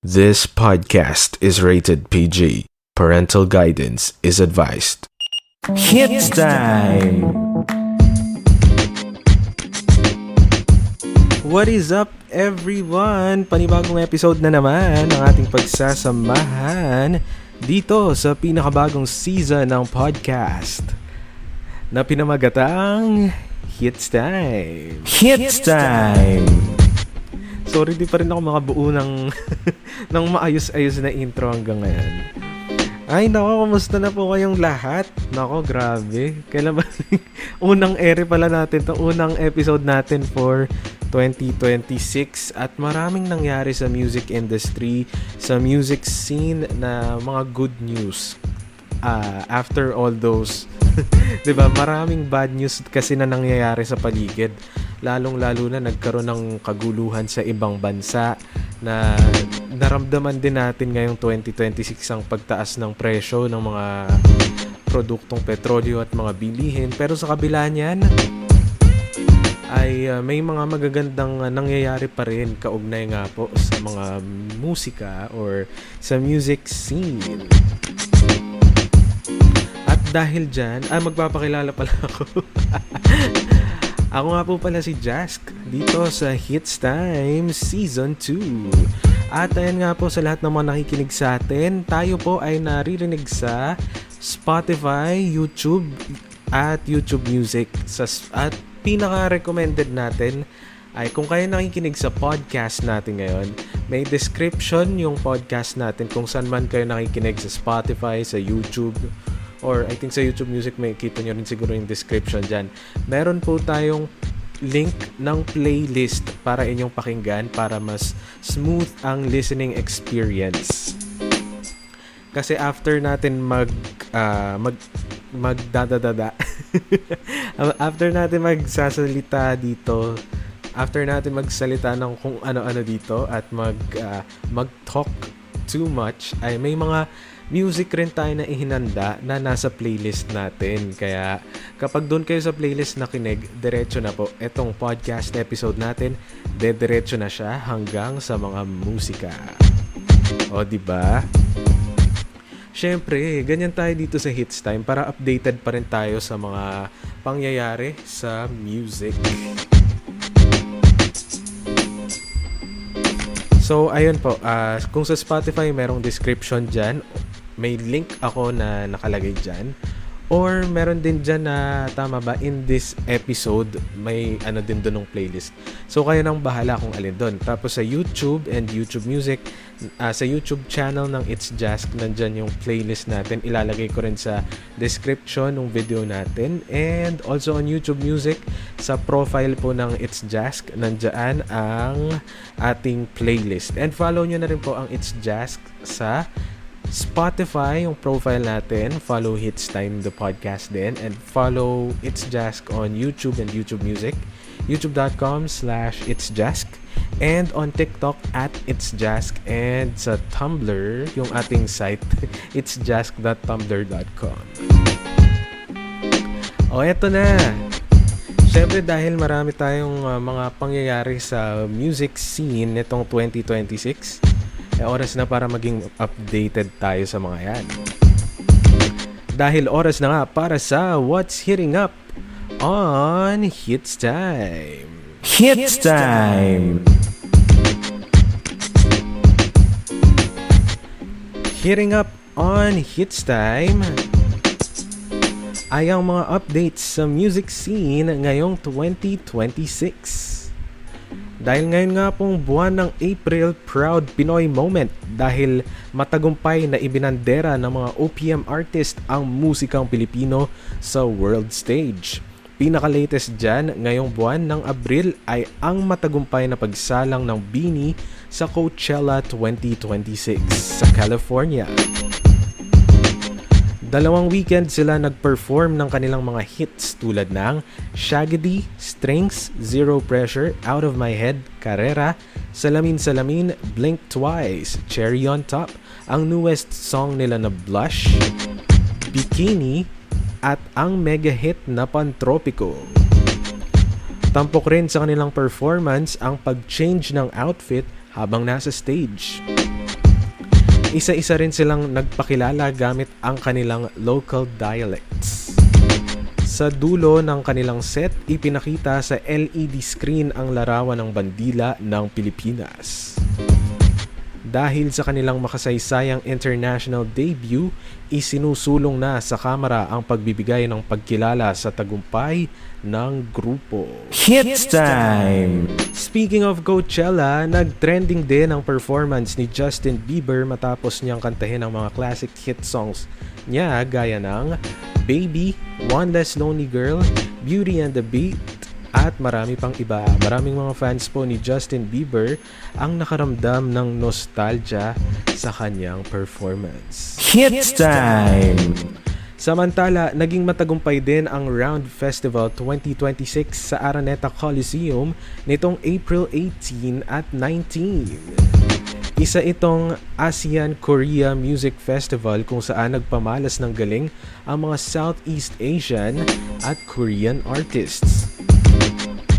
This podcast is rated PG. Parental guidance is advised. Hits time! What is up, everyone? Panibagong episode na naman ng ating pagsasamahan dito sa pinakabagong season ng podcast na pinamagatang Hits Time. Hits Time! Sorry, di pa rin ako makabuo ng ng maayos-ayos na intro hanggang ngayon. Ay, nako, kumusta na po kayong lahat? Nako, grabe. Kailan ba? Unang ere pala natin to, unang episode natin for 2026 at maraming nangyari sa music industry, sa music scene na mga good news. After all those, 'di ba? Maraming bad news kasi na nangyayari sa paligid. Lalong-lalo na nagkaroon ng kaguluhan sa ibang bansa na naramdaman din natin ngayong 2026 ang pagtaas ng presyo ng mga produktong petrolyo at mga bilihin. Pero sa kabila niyan ay may mga magagandang nangyayari pa rin kaugnay nga po sa mga musika or sa music scene. At dahil dyan, magpapakilala pala ako. Ako nga po pala si Jask dito sa Hits Time Season 2. At ayan nga po sa lahat ng mga nakikinig sa atin, tayo po ay naririnig sa Spotify, YouTube at YouTube Music. At pinaka-recommended natin ay kung kayo nakikinig sa podcast natin ngayon, may description yung podcast natin kung saan man kayo nakikinig sa Spotify, sa YouTube, or I think sa YouTube Music may kita nyo rin siguro yung description dyan. Meron po tayong link ng playlist para inyong pakinggan para mas smooth ang listening experience. Kasi after natin after natin magsasalita dito, after natin magsalita ng kung ano-ano dito at mag-talk too much, ay may mga music rin tayo na ihinanda na nasa playlist natin. Kaya kapag doon kayo sa playlist nakinig, diretso na po etong podcast episode natin, diretso na siya hanggang sa mga musika. O diba? Syempre, ganyan tayo dito sa Hits Time para updated pa rin tayo sa mga pangyayari sa music. So, ayun po. Kung sa Spotify, merong description dyan. May link ako na nakalagay dyan. Or meron din dyan na, tama ba, in this episode, may ano din doon ng playlist. So, kayo nang bahala kung alin doon. Tapos sa YouTube and YouTube Music, sa YouTube channel ng It's Jask, nandyan yung playlist natin. Ilalagay ko rin sa description ng video natin. And also on YouTube Music, sa profile po ng It's Jask, nandyan ang ating playlist. And follow nyo na rin po ang It's Jask sa Spotify, yung profile natin. Follow Hits Time, the podcast din. And follow It's Jask on YouTube and YouTube Music. youtube.com/itsjask. And on TikTok at It's Jask. And sa Tumblr, yung ating site, itsjask.tumblr.com. O, eto na. Siyempre dahil marami tayong mga pangyayari sa music scene nitong 2026, oras na para maging updated tayo sa mga yan. Dahil oras na nga para sa What's Hitting Up on Hits Time. Hits Time! Hitting up on Hits Time ay ang mga updates sa music scene ngayong 2026. Dahil ngayon nga pong buwan ng April, Proud Pinoy Moment dahil matagumpay na ibinandera ng mga OPM artist ang musikang Pilipino sa world stage. Pinaka-latest dyan ngayong buwan ng Abril ay ang matagumpay na pagsalang ng BINI sa Coachella 2026 sa California. 2 weekend sila nag-perform ng kanilang mga hits tulad ng Shaggy, Strings, Zero Pressure, Out of My Head, Carrera, Salamin Salamin, Blink Twice, Cherry on Top, ang newest song nila na Blush, Bikini, at ang mega hit na Pantropiko. Tampok rin sa kanilang performance ang pag-change ng outfit habang nasa stage. Isa-isa rin silang nagpakilala gamit ang kanilang local dialects. Sa dulo ng kanilang set, ipinakita sa LED screen ang larawan ng bandila ng Pilipinas. Dahil sa kanilang makasaysayang international debut, isinusulong na sa kamera ang pagbibigay ng pagkilala sa tagumpay ng grupo. Hits Time! Speaking of Coachella, nag-trending din ang performance ni Justin Bieber matapos niyang kantahin ang mga classic hit songs niya gaya ng Baby, One Less Lonely Girl, Beauty and the Beat, at marami pang iba. Maraming mga fans po ni Justin Bieber ang nakaramdam ng nostalgia sa kanyang performance. Hits Time! Samantala, naging matagumpay din ang Round Festival 2026 sa Araneta Coliseum nitong April 18 at 19. Isa itong ASEAN-Korea Music Festival kung saan nagpamalas ng galing ang mga Southeast Asian at Korean artists.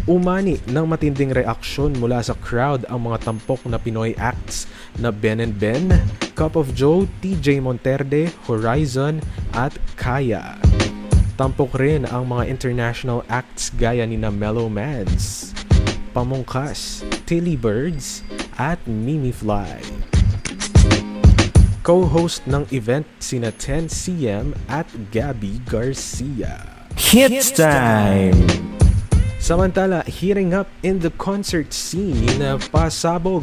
Umani ng matinding reaksyon mula sa crowd ang mga tampok na Pinoy acts na Ben & Ben, Cup of Joe, TJ Monterde, Horizon at Kaya. Tampok rin ang mga international acts gaya ni na Mellow Mans, Pamungkas, Tilly Birds at Mimi Fly. Co-host ng event sina 10cm at Gabby Garcia. Hits Time! Samantala, heating up in the concert scene, pasabog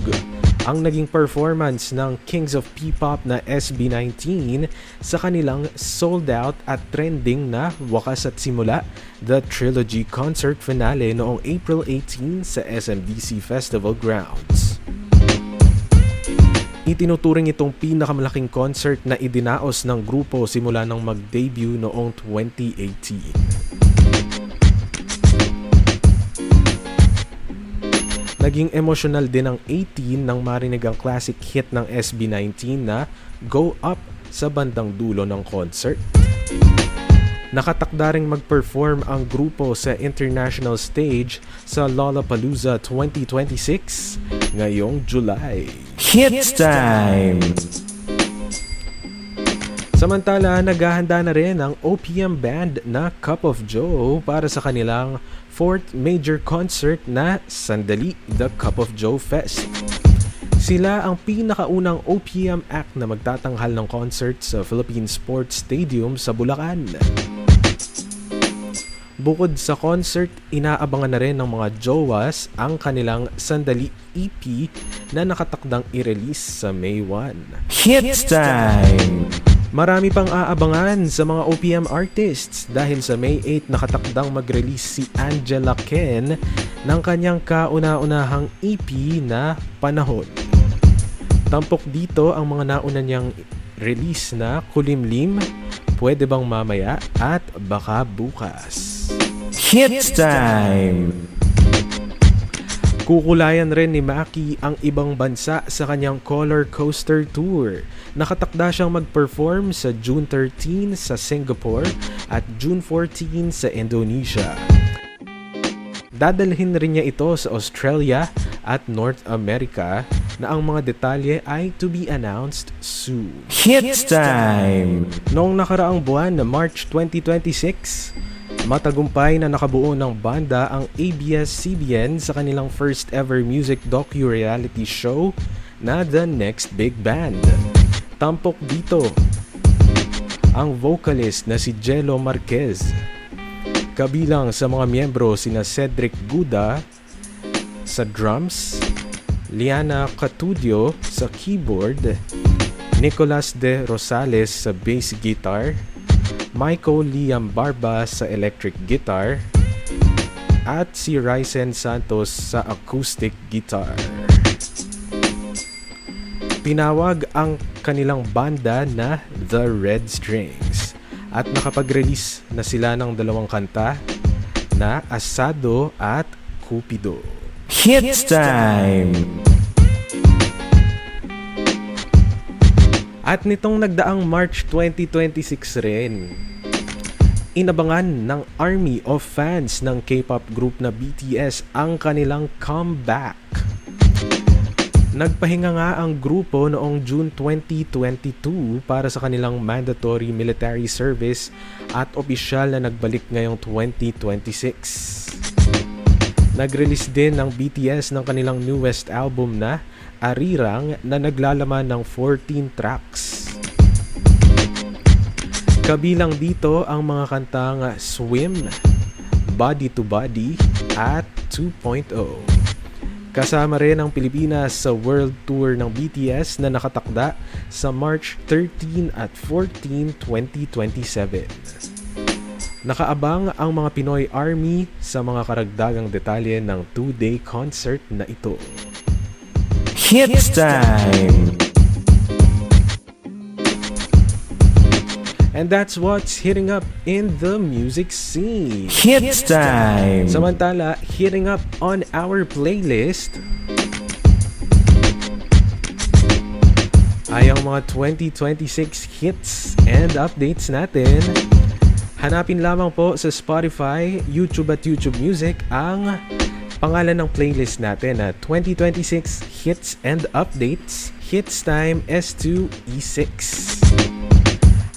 ang naging performance ng Kings of P-Pop na SB19 sa kanilang sold out at trending na Wakas at Simula, The Trilogy Concert Finale noong April 18 sa SMDC Festival Grounds. Itinuturing itong pinakamalaking concert na idinaos ng grupo simula nang mag-debut noong 2018. Naging emotional din ang 18 nang marinig ang classic hit ng SB19 na Go Up sa bandang dulo ng concert. Nakatakda ring mag-perform ang grupo sa international stage sa Lollapalooza 2026 ngayong July. Hits Time! Samantala, naghahanda na rin ang OPM band na Cup of Joe para sa kanilang 4th major concert na Sandali, The Cup of Joe Fest. Sila ang pinakaunang OPM act na magtatanghal ng concert sa Philippine Sports Stadium sa Bulacan. Bukod sa concert, inaabangan na rin ng mga jowas ang kanilang Sandali EP na nakatakdang i-release sa May 1. Hits Time! Marami pang aabangan sa mga OPM artists dahil sa May 8 nakatakdang mag-release si Angela Ken ng kanyang kauna-unahang EP na Panahon. Tampok dito ang mga nauna niyang release na Kulimlim, Pwede Bang Mamaya at Baka Bukas. Hits Time! Kukulayan rin ni Maki ang ibang bansa sa kanyang Color Coaster Tour. Nakatakda siyang mag-perform sa June 13 sa Singapore at June 14 sa Indonesia. Dadalhin rin niya ito sa Australia at North America na ang mga detalye ay to be announced soon. Hits Time! Noong nakaraang buwan na March 2026, matagumpay na nakabuo ng banda ang ABS-CBN sa kanilang first ever music docu-reality show na The Next Big Band. Tampok dito ang vocalist na si Jello Marquez. Kabilang sa mga miyembro sina Cedric Guda sa drums, Liana Catudio sa keyboard, Nicolas De Rosales sa bass guitar, Michael Liam Barba sa electric guitar, at si Ryzen Santos sa acoustic guitar. Tinawag ang kanilang banda na The Red Strings at nakapag-release na sila ng dalawang kanta na Asado at Cupido. Hits Time! At nitong nagdaang March 2026 rin, inabangan ng army of fans ng K-pop group na BTS ang kanilang comeback. Nagpahinga nga ang grupo noong June 2022 para sa kanilang mandatory military service at opisyal na nagbalik ngayong 2026. Nag-release din ng BTS ng kanilang newest album na Arirang na naglalaman ng 14 tracks. Kabilang dito ang mga kantang Swim, Body to Body at 2.0. Kasama rin ang Pilipinas sa world tour ng BTS na nakatakda sa March 13 at 14, 2027. Nakaabang ang mga Pinoy Army sa mga karagdagang detalye ng 2-day concert na ito. Hits time! And that's what's hitting up in the music scene. Hits time! Samantala, hitting up on our playlist ay ang mga 2026 hits and updates natin. Hanapin lamang po sa Spotify, YouTube at YouTube Music ang pangalan ng playlist natin na 2026 Hits and Updates, Hits Time S2E6.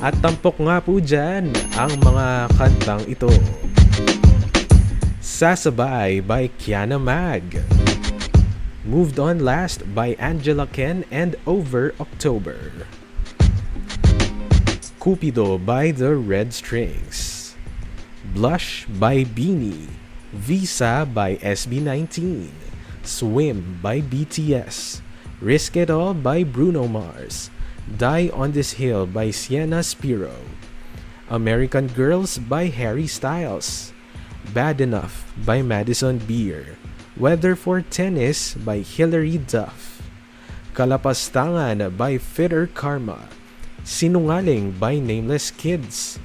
At tampok nga po dyan ang mga kantang ito. Sasabay by Kiana Mag, Moved On Last by Angela Ken and Over October, Cupido by The Red Strings, Blush by Beanie, Visa by SB19, Swim by BTS, Risk It All by Bruno Mars, Die on This Hill by Sienna Spiro, American Girls by Harry Styles, Bad Enough by Madison Beer, Weather for Tennis by Hilary Duff, Kalapastangan by Fitter Karma, Sinungaling by Nameless Kids,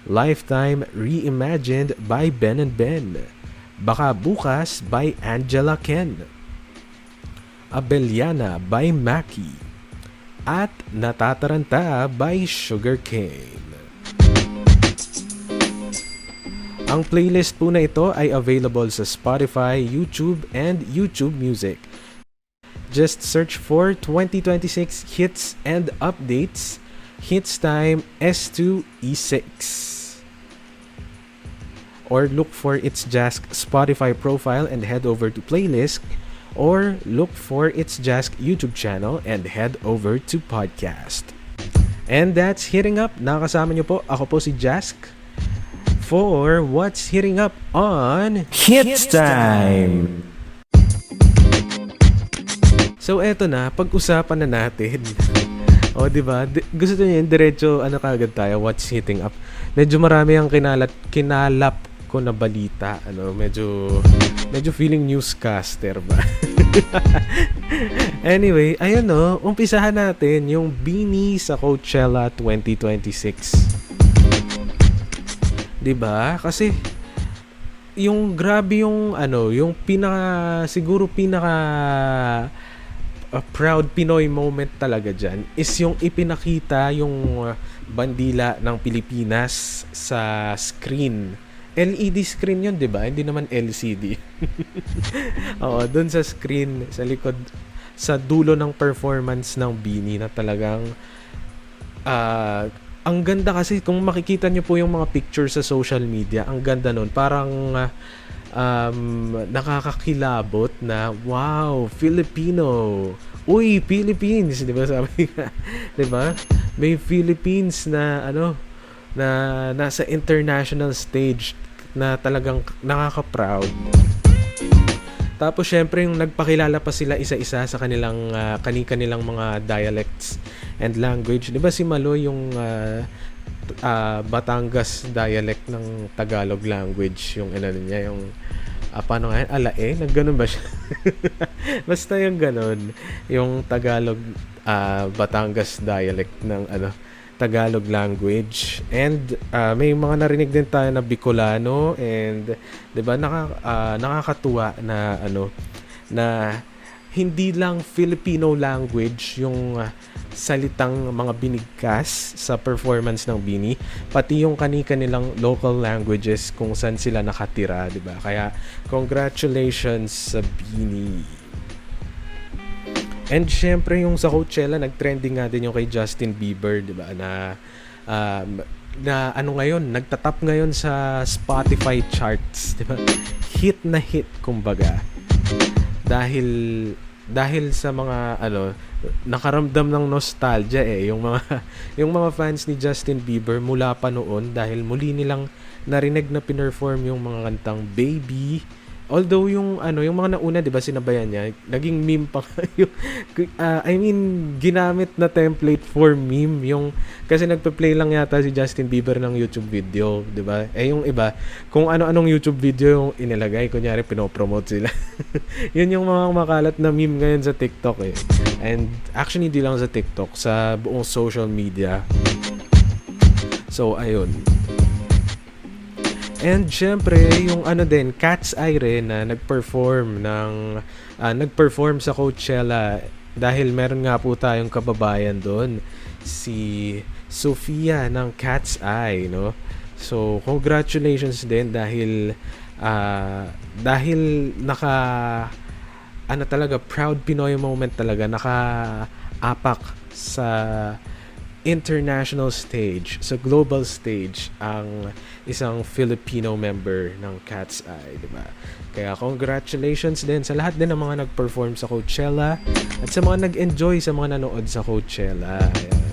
Lifetime Reimagined by Ben and Ben, Baka Bukas by Angela Ken, Abeliana by Maki, at Natataranta by Sugarcane. Ang playlist po na ito ay available sa Spotify, YouTube, and YouTube Music. Just search for 2026 Hits and Updates, Hits Time S2E6. Or look for It's Jask Spotify profile and head over to playlist, or look for It's Jask YouTube channel and head over to podcast. And that's Hitting Up. Nakasama niyo po. Ako po si Jask for What's Hitting Up on Hits Time! So eto na, pag-usapan na natin. O diba? Gusto niyo yung diretso, kagad tayo, What's Hitting Up. Medyo marami ang kinalap ko na balita. Medyo feeling newscaster ba? Anyway, ayun umpisahan natin yung Beanie sa Coachella 2026. Diba? Kasi yung grabe yung pinaka proud Pinoy moment talaga dyan is yung ipinakita yung bandila ng Pilipinas sa screen. LED screen yun, di ba? Hindi naman LCD. Oo, dun sa screen, sa likod, sa dulo ng performance ng Beanie na talagang ang ganda kasi kung makikita nyo po yung mga pictures sa social media, ang ganda nun. Parang nakakakilabot na, wow, Filipino. Uy, Philippines, di ba sabi nga? Di ba? May Philippines na na nasa international stage na talagang nakaka-proud. Tapos syempre yung nagpakilala pa sila isa-isa sa kanilang kani-kanilang mga dialects and language. 'Di ba si Malo yung Batangas dialect ng Tagalog language, yung niya, yung paano nga, alae, nagganon ba siya? Basta yung ganon, yung Tagalog Batangas dialect ng Tagalog language. And may mga narinig din tayo na Bicolano, and 'di ba nakakatuwa na na hindi lang Filipino language yung salitang mga binigkas sa performance ng Beanie, pati yung kani-kanilang local languages kung saan sila nakatira, 'di ba? Kaya congratulations sa Beanie. And syempre yung sa Coachella, nag-trending nga din yung kay Justin Bieber, di ba? Na ano ngayon, nagtatap ngayon sa Spotify charts, di ba? Hit na hit, kumbaga. Dahil sa mga nakaramdam ng nostalgia yung mga fans ni Justin Bieber mula pa noon, dahil muli nilang narinig na pinerform yung mga kantang Baby. Although yung mga nauna, 'di ba, sinabayan niya, naging meme pa yung ginamit na template for meme yung, kasi nagpe-play lang yata si Justin Bieber ng YouTube video, 'di ba? Yung iba, kung ano-anong YouTube video yung inilagay, kunyari pinopromote sila. Yun yung mga makalat na meme ngayon sa TikTok eh. And actually hindi lang sa TikTok, sa buong social media. So ayun. And syempre, yung Cat's Eye rin na nagperform sa Coachella, dahil meron nga po tayong kababayan doon, si Sofia ng Cat's Eye, no? So, congratulations din dahil talaga proud Pinoy moment talaga, naka-apak sa international stage, sa global stage, ang isang Filipino member ng Cat's Eye, di ba? Kaya congratulations din sa lahat din ng mga nag-perform sa Coachella at sa mga nag-enjoy, sa mga nanood sa Coachella. Ayan.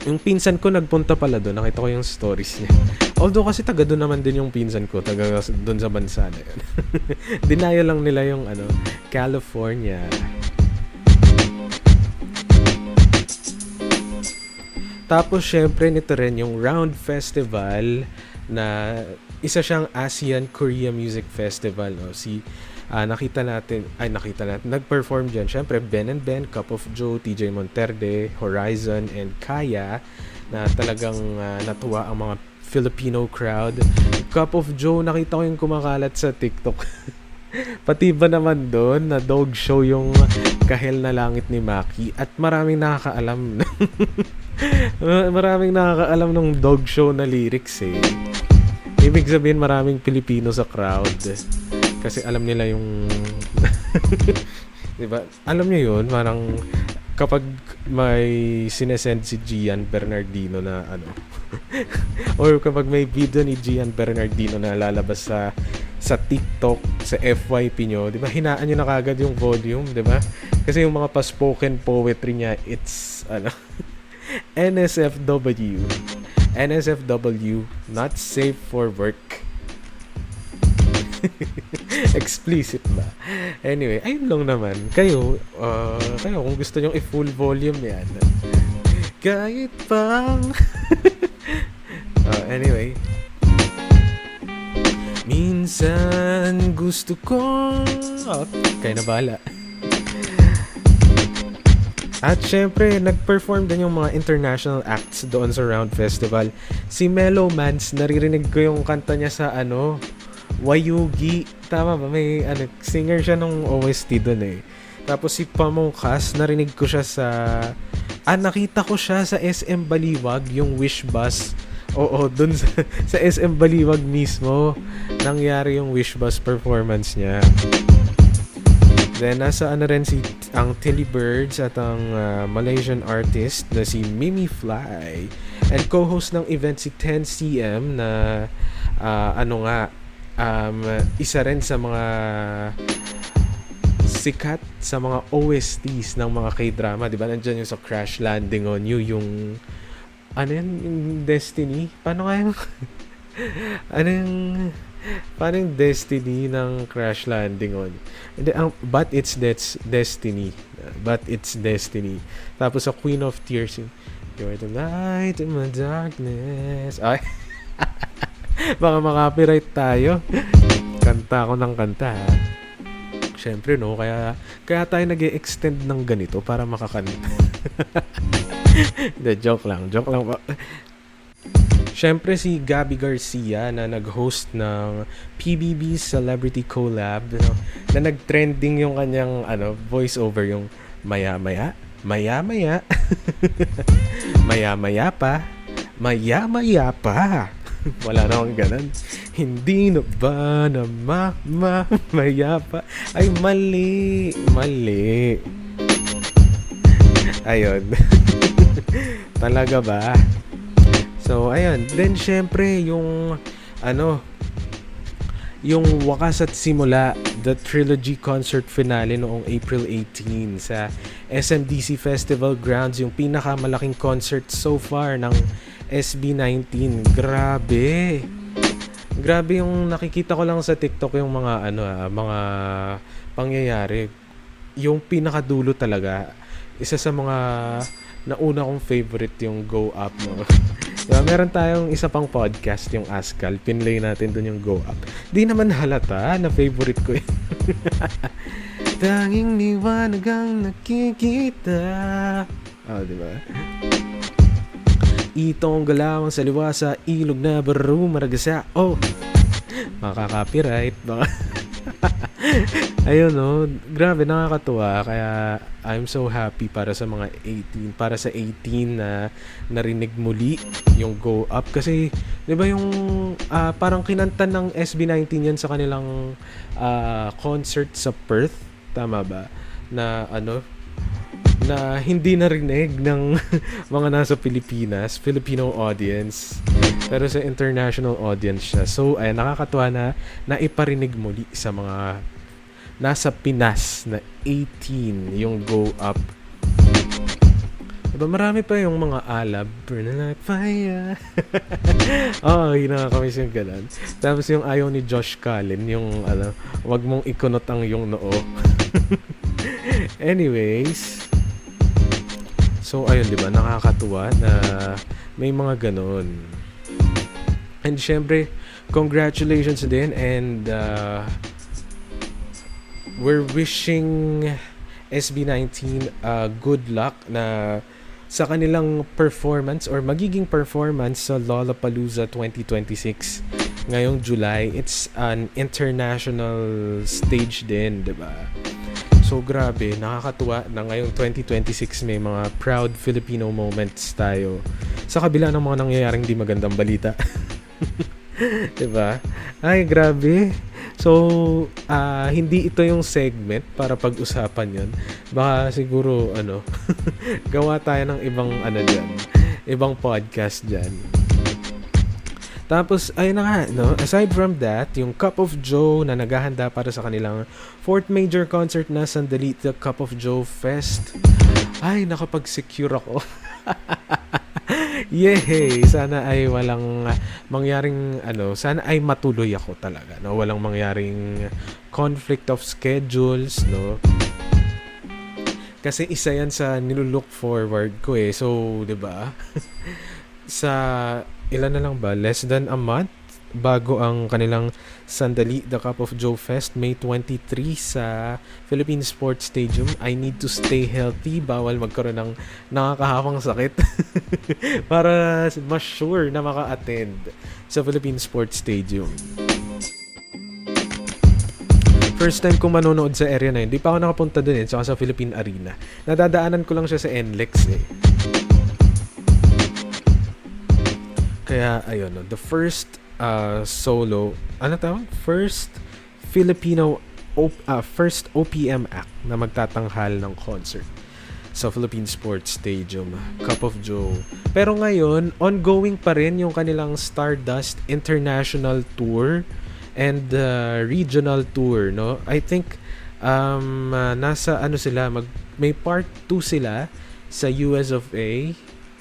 Yung pinsan ko nagpunta pala doon, nakita ko yung stories niya. Although kasi taga doon naman din yung pinsan ko, taga doon sa bansa na yun. Dinayo lang nila yung California. Tapos syempre nito rin yung Round Festival, na isa siyang ASEAN Korea Music Festival, no? Nakita natin nag-perform diyan syempre Ben and Ben, Cup of Joe, TJ Monterde, Horizon, and Kaya, na talagang natuwa ang mga Filipino crowd. Cup of Joe, nakita ko yung kumakalat sa TikTok. Pati ba naman doon na dog show yung Kahel na Langit ni Maki, at maraming nakakaalam ng dog show na lyrics eh. Ibig sabihin maraming Pilipino sa crowd kasi alam nila yung diba? Alam niyo yun, parang kapag may sinesend si Gian Bernardino na or kapag may video ni Gian Bernardino na lalabas sa TikTok, sa FYP nyo, di ba, hinaan nyo na kagad yung volume, di ba? Kasi yung mga pa-spoken poetry niya, it's NSFW, not safe for work. Explicit ba? Anyway, ayun lang naman. Kayo kung gusto nyo i-full volume yan, kahit pang anyway, minsan gusto ko kayo na bahala. At syempre, nag-perform din yung mga international acts doon sa Round Festival. Si Mellow Mans, naririnig ko yung kanta niya sa Wayugi. Tama ba? May singer siya nung OST doon eh. Tapos si Pamungkas, narinig ko siya nakita ko siya sa SM Baliwag, yung Wish Bus. Oo, doon sa SM Baliwag mismo nangyari yung Wish Bus performance niya. Then, nasa rin ang Tilly Birds at ang Malaysian artist na si Mimi Fly. And co-host ng event si 10cm na isa rin sa mga sikat sa mga OSTs ng mga K-drama. Diba? Nandiyan yung sa Crash Landing on You, yung yung Destiny? Paano nga yung paano yung Destiny ng Crash Landing on? But it's Destiny. But it's Destiny. Tapos sa Queen of Tears, You're the light in my darkness. Ay. Baka makapiright tayo. Kanta ako ng kanta, ha? Siyempre, no? Kaya tayo nag-e-extend ng ganito para makakanta. Joke lang po. Siyempre si Gabby Garcia na nag-host ng PBB Celebrity Collab, na nag-trending yung kanyang voice-over, yung maya-maya maya-maya maya-maya pa wala na akong ganun. Hindi na ba na mayapa? Ay, mali. Ayun. Talaga ba? So, ayun. Then, syempre, yung wakas at simula, the trilogy concert finale noong April 18 sa SMDC Festival Grounds, yung pinakamalaking concert so far ng SB19. Grabe yung nakikita ko lang sa TikTok, yung mga mga pangyayari. Yung pinakadulo talaga, isa sa mga nauna kong favorite yung Go Up, no? Diba, meron tayong isa pang podcast, yung Askal. Pinlay natin dun yung Go Up. Di naman halata na favorite ko eh. Tanging liwanag ang nakikita. Diba? Itong galawang sa liwasa, ilog na baro maragasa. Makaka-copyright. Baka ayun, no, grabe, nakakatuwa. Kaya I'm so happy para sa mga 18, para sa 18 na narinig muli yung Go Up. Kasi 'di ba yung parang kinanta ng SB19 yan sa kanilang concert sa Perth, tama ba? Na na hindi narinig ng mga nasa Pilipinas, Filipino audience, pero sa international audience siya. So ay nakakatuwa na naiparinig muli sa mga nasa Pinas na 18 yung Go Up. Diba, marami pa yung mga alab, burn like fire. Yun, nakakamiss yung ganun. Tapos yung ayaw ni Josh Cullen, yung wag mong ikunot ang yung noo. Anyways, so ayun, diba, nakakatuwa na may mga ganun. And syempre, congratulations din, and we're wishing SB19 good luck na sa kanilang performance or magiging performance sa Lollapalooza 2026 ngayong July. It's an international stage din, diba? So grabe, nakakatuwa na ngayong 2026 may mga proud Filipino moments tayo sa kabila ng mga nangyayaring di magandang balita. Diba? Ay, grabe. So, hindi ito yung segment para pag-usapan yun. Baka siguro, gawa tayo ng ibang, dyan, ibang podcast dyan. Tapos, ayun na nga, no? Aside from that, yung Cup of Joe na naghahanda para sa kanilang 4th major concert na Sandali, the Cup of Joe Fest. Ay, nakapag-secure ako. Yay! Sana ay walang mangyaring sana ay matuloy ako talaga, no? Walang mangyaring conflict of schedules, no? Kasi isa yan sa nilook forward ko eh. So, 'di ba? Sa ilan na lang ba? Less than a month bago ang kanilang Sandali, the Cup of Joe Fest, May 23 sa Philippine Sports Stadium. I need to stay healthy. Bawal magkaroon ng nakakahawang sakit para mas sure na maka-attend sa Philippine Sports Stadium. First time kong manonood sa area na yun. Di pa ako nakapunta dun saka sa Philippine Arena. Nadadaanan ko lang siya sa NLEX eh. Kaya ayun, the first solo, first Filipino first OPM act na magtatanghal ng concert sa Philippine Sports Stadium, Cup of Joe. Pero ngayon, ongoing pa rin yung kanilang Stardust International Tour and Regional Tour, no? I think nasa sila, may part 2 sila sa US of A.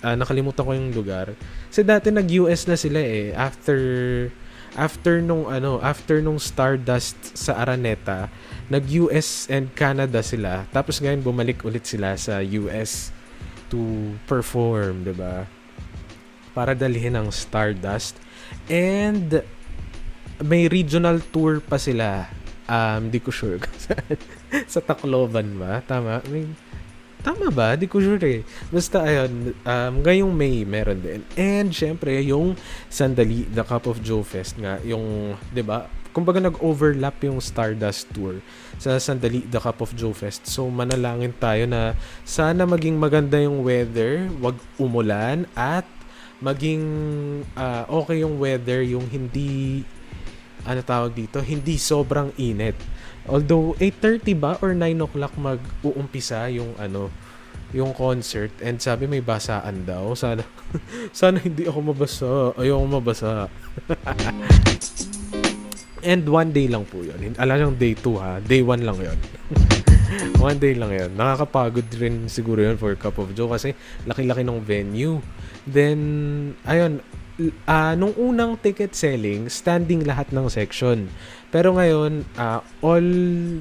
Nakalimutan ko yung lugar. Kasi dati nag-US na sila eh. After nung Stardust sa Araneta, nag-US and Canada sila. Tapos ngayon bumalik ulit sila sa US to perform, 'di ba? Para dalhin ang Stardust. And may regional tour pa sila. Di ko sure sa Tacloban ba? Tama? Tama ba? Di ko sure eh. Basta ayun, ngayong May meron din. And syempre, yung Sandali, the Cup of Joe Fest nga, yung, 'di ba? Kumbaga nag-overlap yung Stardust Tour sa Sandali, the Cup of Joe Fest. So manalangin tayo na sana maging maganda yung weather, wag umulan, at maging okay yung weather, yung ano tawag dito, hindi sobrang init. Although 8:30 ba or 9 o'clock mag-uumpisa yung concert, and sabi may basaan daw. Sana hindi ako mabasa. Ayoko mabasa. And one day lang po yun. Alam yung day 2 ha. Day 1 lang yun. One day lang yun. Nakakapagod rin siguro yun for Cup of Joe kasi laki-laki ng venue. Then, ayun, nung unang ticket selling, standing lahat ng section. Pero ngayon, all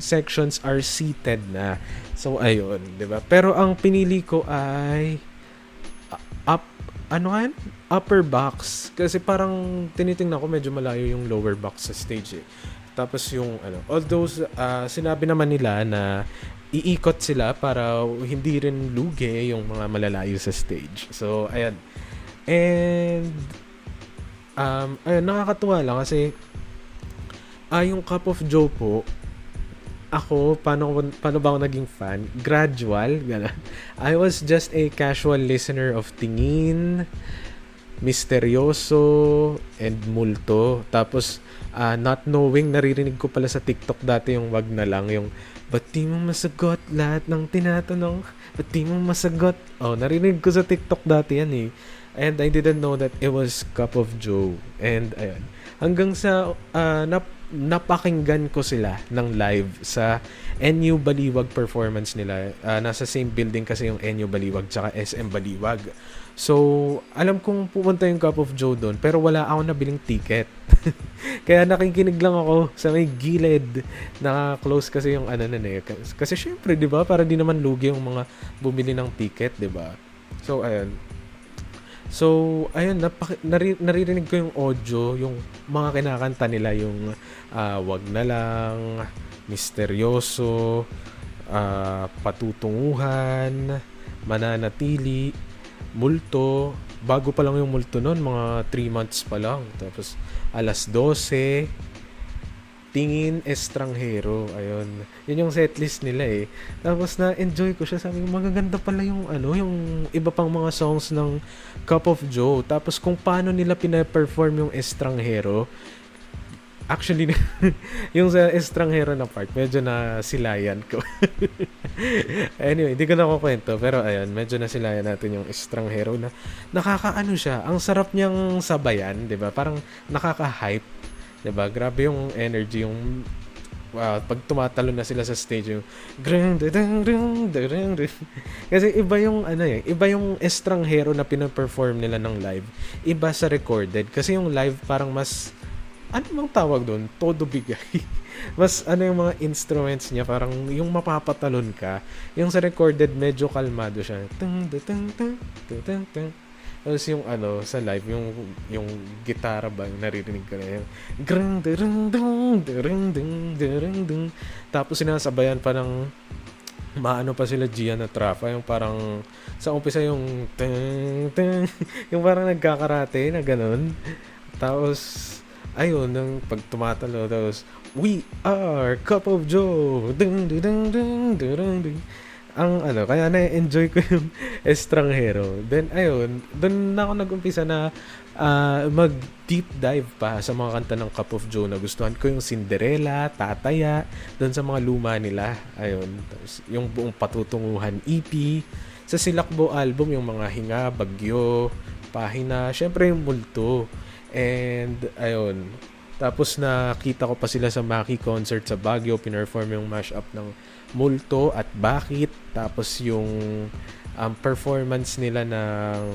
sections are seated na. So, ayun, di ba? Pero ang pinili ko ay upper box. Kasi parang tinitingnan ko medyo malayo yung lower box sa stage eh. Tapos yung although sinabi naman nila na iikot sila para hindi rin lugi yung mga malalayo sa stage. So, ayan. And ayun, nakakatuwa lang kasi yung Cup of Joe po, ako, paano ba ako naging fan? Gradual, gano'n. I was just a casual listener of Tingin, Misteryoso, and Multo. Tapos, not knowing, naririnig ko pala sa TikTok dati yung wag na lang, yung ba't di mo masagot lahat ng tinatanong? Ba't di mo masagot? Oh, naririnig ko sa TikTok dati yan eh. And I didn't know that it was Cup of Joe. And ayun, hanggang sa napakinggan ko sila ng live sa NU Baliwag performance nila. Nasa same building kasi yung NU Baliwag tsaka SM Baliwag. So, alam kong pupunta yung Cup of Joe doon, pero wala ako nabiling ticket. Kaya nakikinig lang ako sa may gilid. Naka-close kasi yung Kasi syempre, di ba? Para di naman lugi yung mga bumili ng ticket, di ba? So, ayun. Naririnig ko yung audio, yung mga kinakanta nila, yung Wag na Lang, Misteryoso, Patutunguhan, Mananatili, Multo. Bago pa lang yung Multo nun, mga 3 months pa lang. Tapos, Alas 12, Tingin, Estranghero. Ayun. Yun yung setlist nila eh. Tapos na-enjoy ko siya. Sabi ko, magaganda pala yung yung iba pang mga songs ng Cup of Joe. Tapos kung paano nila pina-perform yung Estranghero. Actually, yung sa Estranghero na part, medyo na silayan ko. Anyway, hindi ko na kukwento. Pero ayun, medyo na silayan natin yung Estranghero na nakakaano siya. Ang sarap niyang sabayan, di ba? Parang nakaka-hype. Diba? Grabe yung energy, yung pag tumatalo na sila sa stage, yung kasi iba yung iba yung Estranghero na pina-perform nila ng live, iba sa recorded. Kasi yung live parang mas bang tawag doon? Todo bigay. Mas yung mga instruments niya, parang yung mapapatalon ka. Yung sa recorded medyo kalmado siya. Tapos yung sa live, yung gitara ba, yung naririnig ko na yung tapos sinasabayan pa ng pa sila Gian na Trafa, yung parang sa umpisa yung yung parang nagkakarate na ganun. Tapos ayun, nang pag tumatalo, tapos we are Cup of Joe. Ang kaya na-enjoy ko yung Estranghero. Then ayun, doon na ako nag-umpisa na mag-deep dive pa sa mga kanta ng Cup of Joe. Nagustuhan ko yung Cinderella, Tataya, doon sa mga luma nila. Ayun, tapos yung buong Patutunguhan EP, sa Silakbo album, yung mga Hinga, Bagyo, Pahina, syempre yung Multo. And ayun, tapos nakita ko pa sila sa Maki concert sa Baguio, pinerform yung mashup ng Multo at Bakit. Tapos yung performance nila ng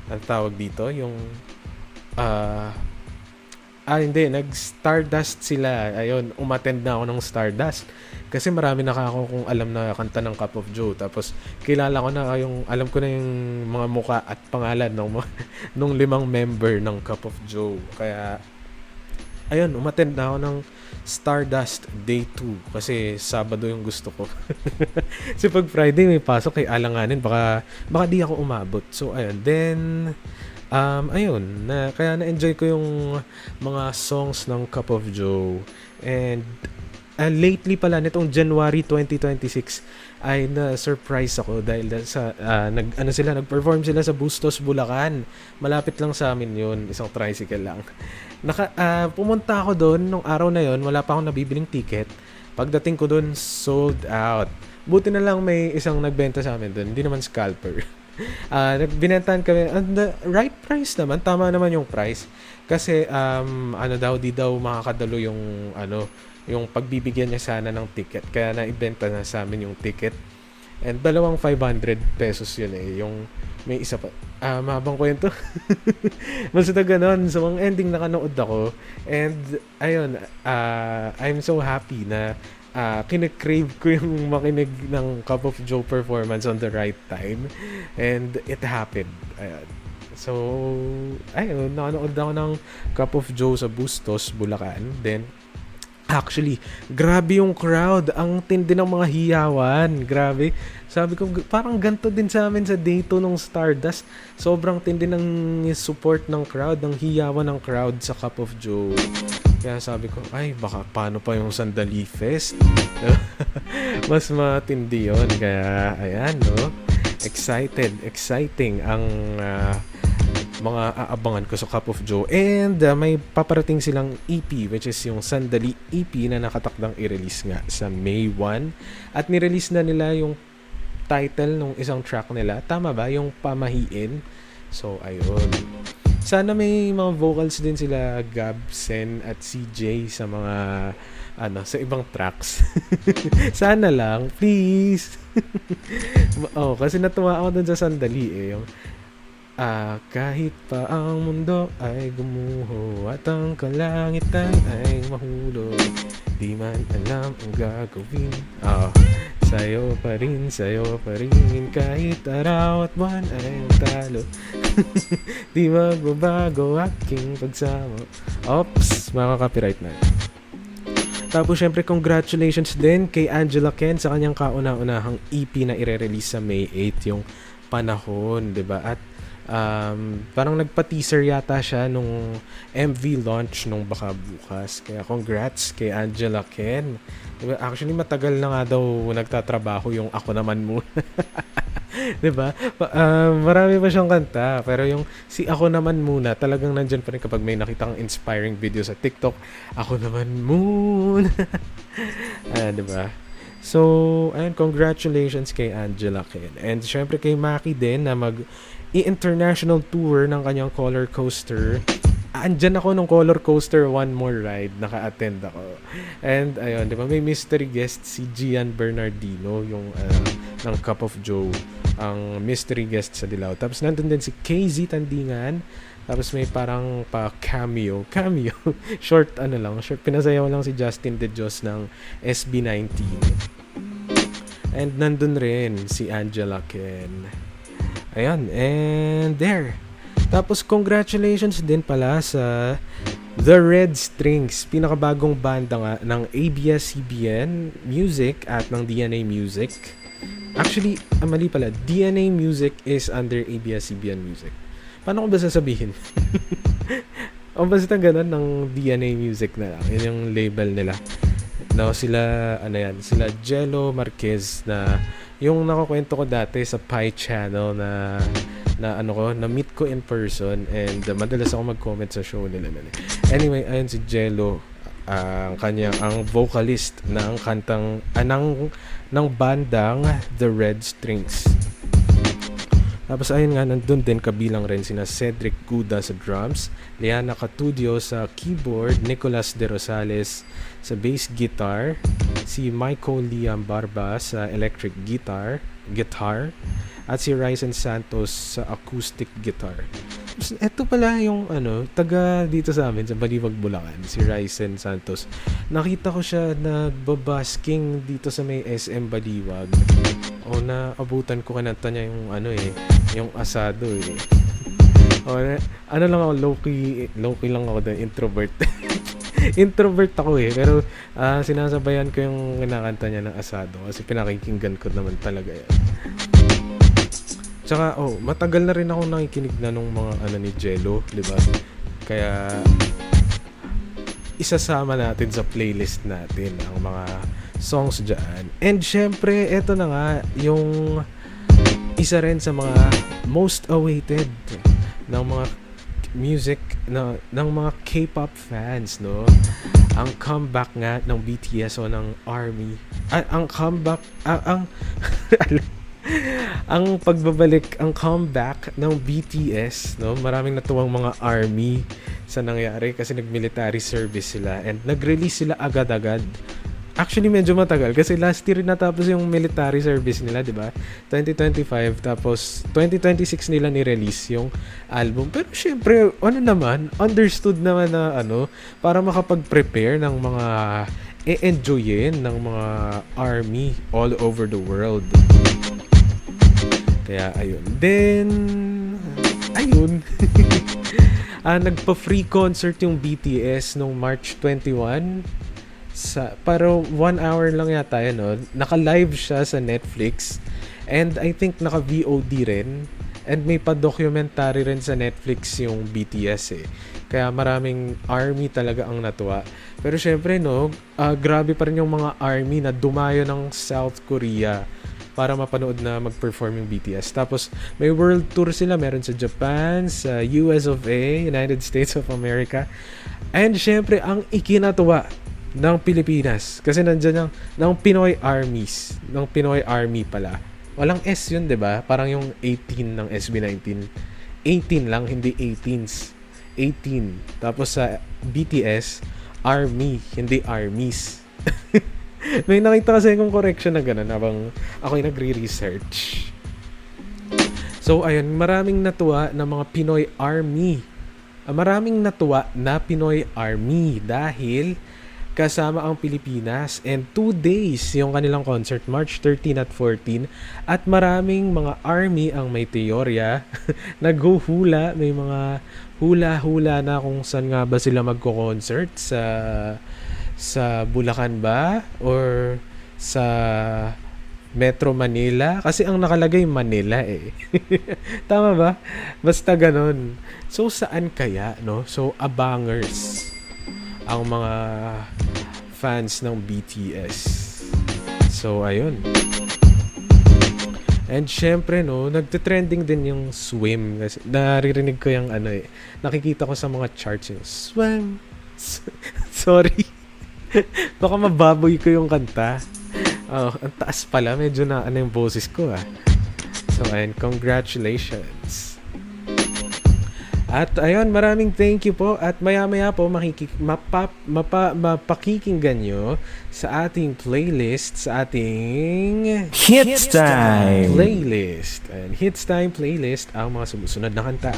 ang tawag dito, yung nag-Stardust sila. Ayun, umattend na ako ng Stardust kasi marami kung alam na kanta ng Cup of Joe. Tapos kilala ko na alam ko na yung mga muka at pangalan ng 5 member ng Cup of Joe. Kaya ayun, umattend na ako ng Stardust Day 2 kasi Sabado yung gusto ko. Kasi pag Friday may pasok kay alanganin, baka di ako umabot. So ayun, then ayun, kaya na-enjoy ko yung mga songs ng Cup of Joe. And lately pala, nitong January 2026 ay na-surprise ako dahil sa nag-perform sila sa Bustos, Bulacan. Malapit lang sa amin yun, isang tricycle lang. Pumunta ako doon nung araw na yon, wala pa akong nabibiling ticket. Pagdating ko doon, sold out. Buti na lang may isang nagbenta sa amin doon, hindi naman scalper. Binentahan kami, the right price naman, tama naman yung price. Kasi di daw makakadalo yung pagbibigyan niya sana ng ticket. Kaya naibenta na sa amin yung ticket. And dalawang 500 pesos yun eh. Yung may isa pa. Mahabang kwento. Basta ganon. So, ang ending nakanood ako. And, ayun, I'm so happy na kine-crave ko yung makinig ng Cup of Joe performance on the right time. And it happened. Ayun. So, ayun, nakanood ako ng Cup of Joe sa Bustos, Bulacan. Then, actually, grabe yung crowd. Ang tindi ng mga hiyawan. Grabe. Sabi ko, parang ganito din sa amin sa day 2 ng Stardust. Sobrang tindi ng support ng crowd, ng hiyawan ng crowd sa Cup of Joe. Kaya sabi ko, ay, baka paano pa yung Sandali Fest? Mas matindi yun. Kaya, ayan, no? Exciting ang mga aabangan ko sa Cup of Joe. And may paparating silang EP, which is yung Sandali EP na nakatakdang i-release nga sa May 1. At nirelease na nila yung title ng isang track nila. Tama ba? Yung Pamahiin. So, ayun. Sana may mga vocals din sila Gab, Sen at CJ sa mga sa ibang tracks. Sana lang, please. Kasi natuwa ako dun sa Sandali eh. Yung kahit pa ang mundo ay gumuho at ang kalangitan ay mahulog, di man alam ang gagawin. Sa'yo pa rin, kahit araw at buwan ay talo. Di magbabago aking pagsamo. Oops, makaka-copyright na. Tapos syempre congratulations din kay Angela Ken sa kanyang kauna-unahang EP na ire-release sa May 8, yung Panahon, 'di ba? At parang nagpa-teaser yata siya nung MV launch nung Baka Bukas. Kaya congrats kay Angela Ken. Diba? Actually, matagal na nga daw nagtatrabaho yung Ako Naman Muna. Diba? Marami pa siyang kanta. Pero yung si Ako Naman Muna, talagang nandyan pa rin kapag may nakita kang inspiring video sa TikTok. Ako Naman Muna. Diba? So, ayun, congratulations kay Angela Ken. And syempre kay Maki din na international tour ng kanyang Color Coaster. Andyan ako nung Color Coaster One More Ride, naka-attend ako. And ayun, di ba, may mystery guest si Gian Bernardino, yung ng Cup of Joe, ang mystery guest sa Dilaw. Tapos nandun din si KZ Tandingan. Tapos may parang cameo. short pinasayaw lang si Justin De Dios ng SB19. And nandun rin si Angela Ken. Ayan, and there. Tapos congratulations din pala sa The Red Strings, pinakabagong banda nga ng ABS-CBN Music at ng DNA Music. Actually, mali pala, DNA Music is under ABS-CBN Music. Paano ko ba sasabihin? O basta ganun ng DNA Music na lang. Yun yung label nila. No, sila Jello Marquez na yung nakakwento ko dati sa Pi Channel na meet ko in person and madalas ako mag-comment sa show nila. Anyway, ayun si Jello, ang vocalist ng kantang ng bandang The Red Strings. Tapos ayun nga, nandun din kabilang rin sina Cedric Guda sa drums, Liana Catudio sa keyboard, Nicolas De Rosales sa bass guitar, si Michael Liam Barba sa electric guitar, at si Ryzen Santos sa acoustic guitar. Ito pala yung taga dito sa amin sa Baliwag, Bulacan, si Ryzen Santos. Nakita ko siya nagbabasking dito sa may SM Baliwag. O naabutan ko kananta niya yung yung asado eh. Lang ako, low-key lang ako doon, introvert. Introvert ako eh, pero sinasabayan ko yung kinakanta niya ng asado kasi pinakikinggan ko naman talaga yan. Tsaka, matagal na rin ako nakikinig na nung mga ni Jello, di ba? Kaya, isasama natin sa playlist natin ang mga songs dyan. And syempre, eto na nga, yung isa rin sa mga most awaited ng mga music ng mga K-pop fans, no? Ang comeback nga ng BTS o ng ARMY. Ang comeback, ang pagbabalik, ang comeback ng BTS, no? Maraming natuwang mga ARMY sa nangyari kasi nag-military service sila and nag-release sila agad-agad. Actually, medyo matagal kasi last year natapos yung military service nila, di ba? 2025, tapos 2026 nila ni-release yung album. Pero syempre, understood naman na para makapag-prepare ng mga e-enjoyin ng mga ARMY all over the world. Kaya, ayun. Then, ayun. Nagpa-free concert yung BTS nung March 21. Pero 1 hour lang yata yun, no? Naka-live siya sa Netflix. And I think naka-VOD rin. And may pa-documentary rin sa Netflix yung BTS eh. Kaya maraming ARMY talaga ang natuwa. Pero syempre, no, grabe pa rin yung mga ARMY na dumayo ng South Korea para mapanood na mag-perform yung BTS. Tapos, may world tour sila. Meron sa Japan, sa US of A, United States of America. And syempre, ang ikinatuwa ng Pilipinas. Kasi nandyan ng Pinoy Armies. Ng Pinoy Army pala. Walang S yun, diba? Parang yung 18 ng SB19. 18 lang, hindi 18s. 18. Tapos sa BTS, Army, hindi Armies. May nakita kasi akong correction na gano'n habang ako'y nagre-research. So, ayun, maraming natuwa na mga Pinoy Army. Maraming natuwa na Pinoy Army dahil kasama ang Pilipinas and 2 days yung kanilang concert, March 13 at 14, at maraming mga ARMY ang may teorya naghuhula, may mga hula-hula na kung saan nga ba sila magko-concert, sa Bulacan ba or sa Metro Manila, kasi ang nakalagay Manila eh. Tama ba? Basta ganon. So saan kaya, no? So abangers ang mga fans ng BTS. So, ayun. And syempre, no, nagte-trending din yung Swim. Kasi naririnig ko yung nakikita ko sa mga charts yung Swim. Sorry. Baka mababoy ko yung kanta. Ang taas pala. Medyo na yung boses ko So, ayun. Congratulations. At ayun, maraming thank you po at maya-maya po mapakikinggan nyo sa ating playlist, sa ating Hits Time playlist. And Hits Time playlist ang mga sumusunod na kanta.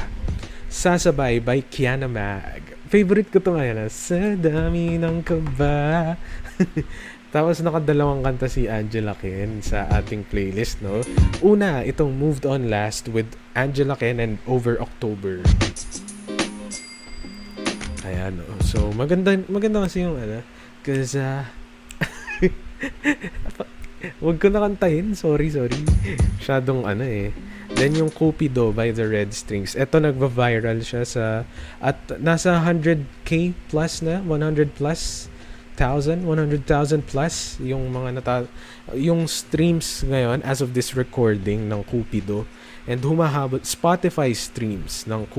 Sasabay by Kiana Mag. Favorite ko to ngayon, sa dami ng kaba. Tapos nakadalawang kanta si Angela Ken sa ating playlist, no? Una, itong Moved On Last with Angela Ken and Over October. Ayan, no? So, maganda kasi yung cause, wag ko nakantahin, sorry. Masyadong Then yung Cupido by the Red Strings. Ito nagva-viral siya at nasa 100k plus na, 100,000 plus yung mga yung streams ngayon as of this recording ng Cupido, and humahabol Spotify streams ng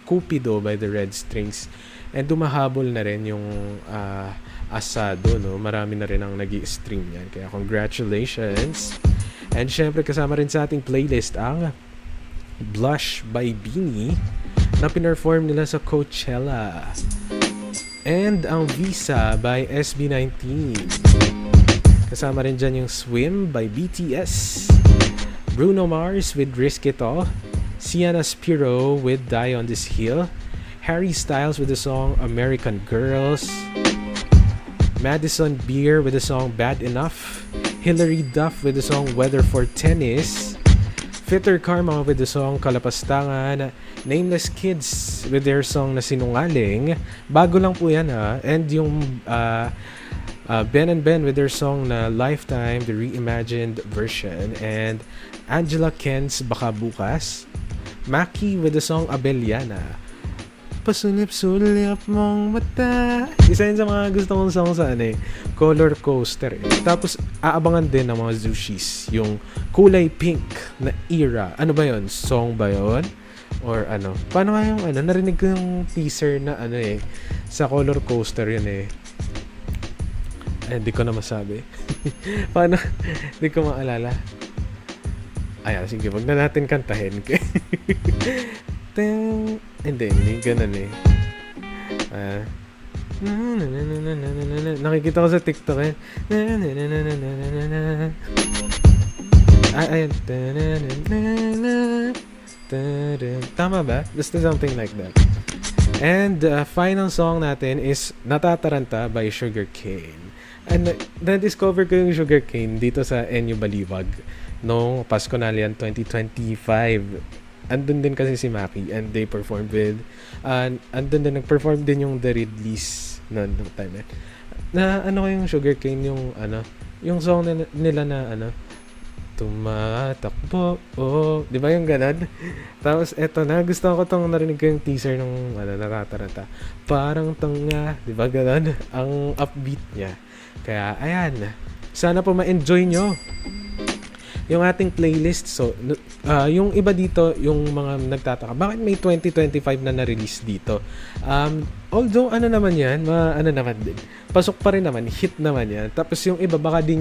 Cupido by the Red Strings, and humahabol na rin yung Asado, no? Marami na rin ang nag-i-stream yan, kaya congratulations. And syempre kasama rin sa ating playlist ang Blush by Beanie na pinerform nila sa Coachella. And ang Visa by SB19. Kasama rin dyan yung Swim by BTS. Bruno Mars with Risk It All. Sienna Spiro with Die on This Hill. Harry Styles with the song American Girls. Madison Beer with the song Bad Enough. Hilary Duff with the song Weather for Tennis. Fitter Karma with the song Kalapastangan. Nameless Kids with their song na Sinungaling. Bago lang po yan And yung Ben and Ben with their song na Lifetime, the reimagined version. And Angela Ken's Baka Bukas. Maki with the song Abeliana. Pasulip-sulip mong mata. Isa yun sa mga gusto kong song sa Color Coaster. Tapos aabangan din ng mga Zushis yung Kulay Pink na Era. Ano ba yun? Song ba yun? Or ano. Paano nga yung ano? Narinig ko yung teaser na ano eh. Sa Color Coaster yun eh. Ay, hindi ko na masabi. Paano? Hindi ko maalala. Ayan, sige. Wag na natin kantahin. Hindi ganun eh. Nakikita ko sa TikTok eh. Ayan. Tama ba? Basta something like that. And final song natin is Natataranta by Sugarcane. And na-discover ko yung Sugarcane dito sa NU Baliwag noong Pasko na yan 2025. Andun din kasi si Maki and they performed with andun din nag-perform din yung The Ridleys noong time na ano yung Sugarcane yung ano yung song nila na ano tumatakbo di ba yung ganun? Tapos eto na gusto ko tong narinig ko yung teaser nung ano Natataranta parang tanga di ba ganun ang upbeat niya kaya ayan sana po ma-enjoy nyo yung ating playlist. So, yung iba dito, yung mga nagtataka, bakit may 2025 na na-release dito? Although, ano naman yan, ano naman din. Pasok pa rin naman, hit naman yan. Tapos yung iba, baka di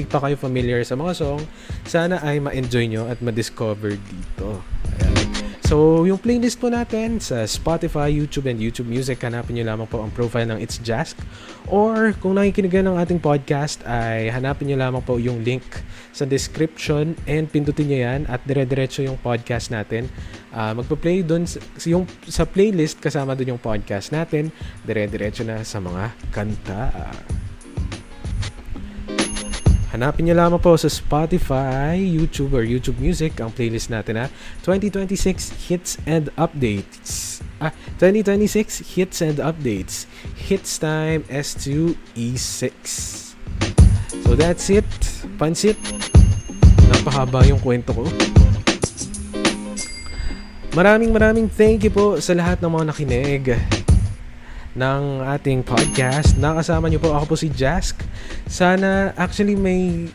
pa kayo familiar sa mga song. Sana ay ma-enjoy nyo at ma-discover dito. Ayan. So, yung playlist po natin sa Spotify, YouTube, and YouTube Music, hanapin nyo lamang po ang profile ng It's Jask. Or, kung nakikinig ng ating podcast, ay hanapin nyo lamang po yung link sa description and pindutin nyo yan at dire-diretso yung podcast natin. Magpa-play dun sa playlist kasama dun yung podcast natin. Dire-diretso na sa mga kanta. Hanapin nyo lamang po sa Spotify, YouTube, or YouTube Music ang playlist natin 2026 Hits and Updates. 2026 Hits and Updates. Hits Time S2E6. So that's it. Pansit. Napahaba yung kwento ko. Maraming thank you po sa lahat ng mga nakinig ng ating podcast. Nakasama niyo po, ako po si Jask. Sana, actually may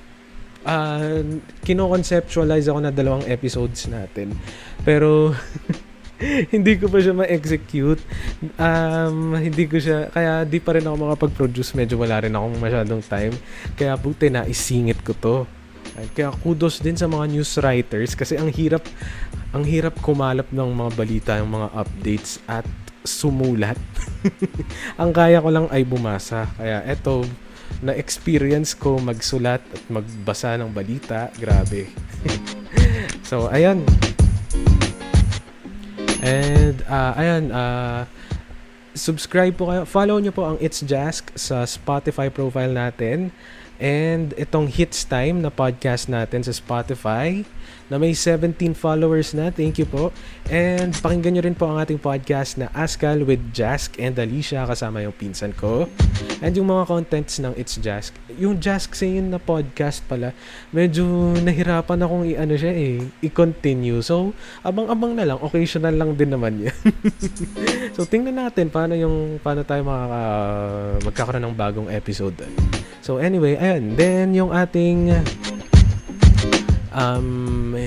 kino-conceptualize ako na 2 episodes natin. Pero, hindi ko pa siya ma-execute. Hindi ko siya, kaya di pa rin ako makapag-produce. Medyo wala rin akong masyadong time. Kaya buti na isingit ko to. Kaya kudos din sa mga news writers kasi ang hirap kumalap ng mga balita, yung mga updates at sumulat. Ang kaya ko lang ay bumasa. Kaya eto, na-experience ko magsulat at magbasa ng balita. Grabe. So, ayan. And, subscribe po kayo. Follow nyo po ang It's Jask sa Spotify profile natin. And itong Hits Time na podcast natin sa Spotify na may 17 followers na. Thank you po. And pakinggan nyo rin po ang ating podcast na Askal with Jask and Alicia kasama yung pinsan ko. And yung mga contents ng It's Jask. Yung Jask Sayin na podcast pala, medyo nahirapan akong i-continue. So, abang-abang na lang. Occasional lang din naman yan. So, tingnan natin paano tayo magkakaroon ng bagong episode. So, anyway, ayan. Then, yung ating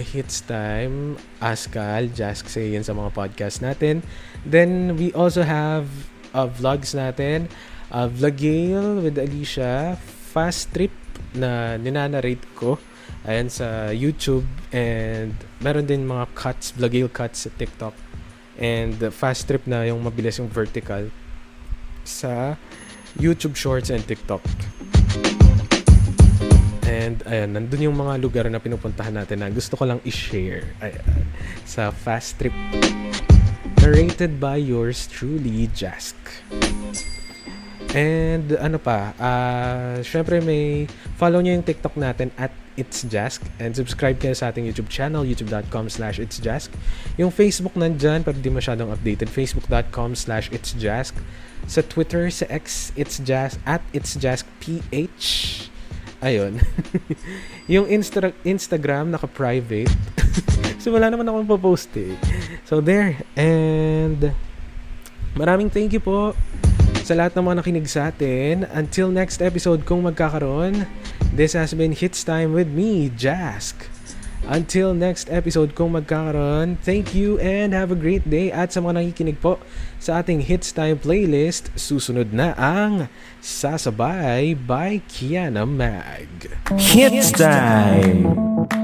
Hits Time, Askal, Jask Sayin sa mga podcast natin. Then, we also have vlogs natin. Vlogale with Alicia, Fast Trip na ninanarrate ko. Ayan sa YouTube. And meron din mga cuts, Vlogale cuts sa TikTok. And Fast Trip na yung mabilis yung vertical sa YouTube Shorts and TikTok. And ayan, nandun yung mga lugar na pinupuntahan natin na gusto ko lang i-share. Ayan, sa Fast Trip. Narrated by yours truly, Jask. And ano pa, syempre may follow nyo yung TikTok natin at It's Jask. And subscribe kayo sa ating YouTube channel, youtube.com/itsjask. Yung Facebook nandyan, pero di masyadong updated. Facebook.com/itsjask. Sa Twitter, sa X, It's Jask, at It's Jask PH. Ayun. Yung Instagram, naka-private. So, wala naman akong post eh. So, there. And, maraming thank you po sa lahat ng mga nakinig sa atin. Until next episode, kung magkakaroon, this has been Hits Time with me, Jask. Until next episode kung magkakaroon, thank you and have a great day. At sa mga nakikinig po sa ating Hits Time playlist, susunod na ang Sasabay by Kiana Mag. Hits Time!